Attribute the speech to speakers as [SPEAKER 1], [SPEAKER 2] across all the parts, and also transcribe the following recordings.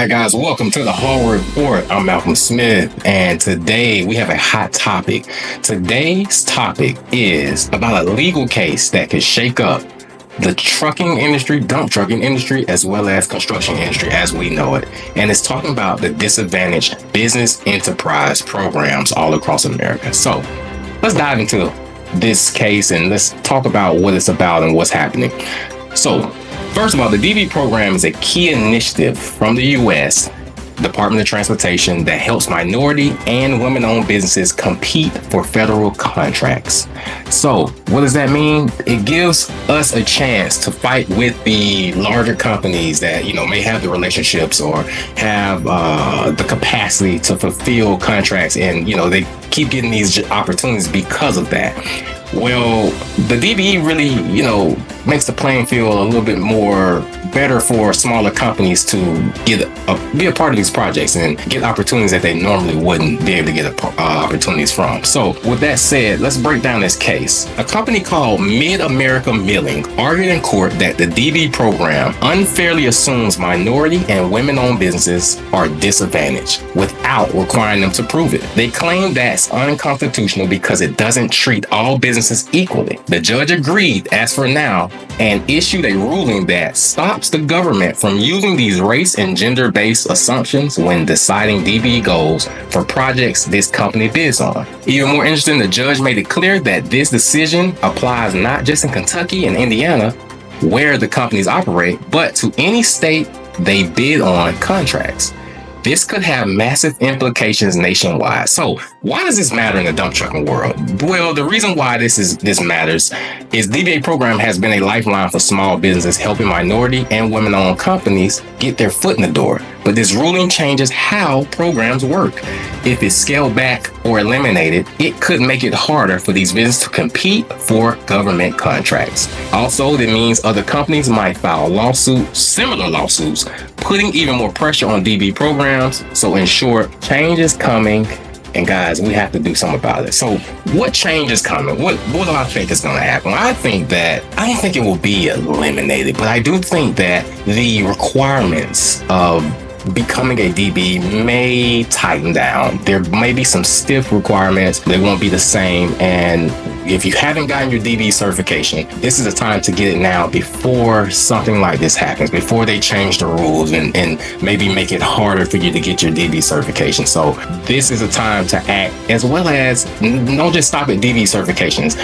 [SPEAKER 1] right, guys, welcome to the Hall Report. I'm Malcolm Smith, and today we have a hot topic. Today's topic is about a legal case that could shake up the trucking industry, dump trucking industry, as well as construction industry as we know it. And it's talking about the disadvantaged business enterprise programs all across America. So let's dive into this case and let's talk about what it's about and what's happening. So first of all, the DB program is a key initiative from the U.S. Department of Transportation that helps minority and women-owned businesses compete for federal contracts. So what does that mean? It gives us a chance to fight with the larger companies that, may have the relationships or have the capacity to fulfill contracts. And, they keep getting these opportunities because of that. Well, the DBE really, makes the playing field a little bit more better for smaller companies to be a part of these projects and get opportunities that they normally wouldn't be able to get opportunities from. So with that said, let's break down this case. A company called Mid-America Milling argued in court that the DB program unfairly assumes minority and women-owned businesses are disadvantaged without requiring them to prove it. They claim that's unconstitutional because it doesn't treat all businesses equally. The judge agreed as for now and issued a ruling that stops the government from using these race and gender-based assumptions when deciding DB goals for projects this company bids on. Even more interesting, the judge made it clear that this decision applies not just in Kentucky and Indiana, where the companies operate, but to any state they bid on contracts. This could have massive implications nationwide. So why does this matter in the dump trucking world? Well, the reason why this matters is DBA program has been a lifeline for small businesses, helping minority and women-owned companies get their foot in the door. But this ruling changes how programs work. If it's scaled back or eliminated, it could make it harder for these businesses to compete for government contracts. Also, that means other companies might file similar lawsuits, putting even more pressure on DB programs. So in short, change is coming. And guys, we have to do something about it. So what change is coming? What do I think is going to happen? I don't think it will be eliminated, but I do think that the requirements of becoming a DB may tighten down. There may be some stiff requirements. They won't be the same. And if you haven't gotten your DB certification, this is the time to get it now before something like this happens, before they change the rules and maybe make it harder for you to get your DB certification. So this is a time to act, as well as don't just stop at DB certifications.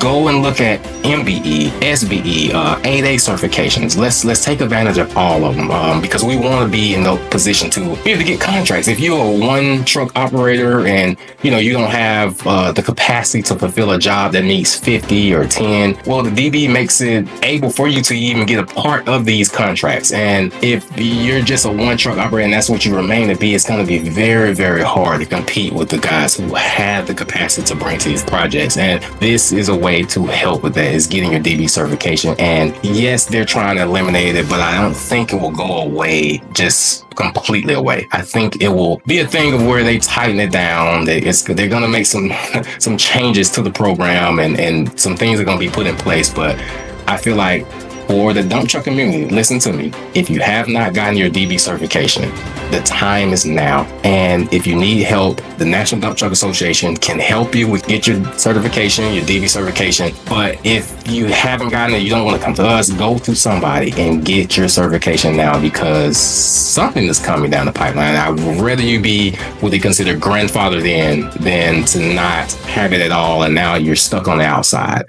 [SPEAKER 1] Go and look at MBE, SBE, 8A certifications. Let's take advantage of all of them because we want to be in the position to be able to get contracts. If you're a one truck operator and you don't have the capacity to fulfill a job that needs 50 or 10, well, the DB makes it able for you to even get a part of these contracts. And if you're just a one truck operator and that's what you remain to be, it's going to be very, very hard to compete with the guys who have the capacity to bring to these projects. And this is a way to help with that, is getting your DB certification. And yes, they're trying to eliminate it, but I don't think it will go away just completely away. I think it will be a thing of where they tighten it down. They're going to make some changes to the program and some things are going to be put in place. But I feel like for the dump truck community, listen to me. If you have not gotten your DB certification, the time is now. And if you need help, the National Dump Truck Association can help you with get your certification, your DB certification. But if you haven't gotten it, you don't want to come to us, go to somebody and get your certification now, because something is coming down the pipeline. I would rather you be what they consider grandfathered in than to not have it at all. And now you're stuck on the outside.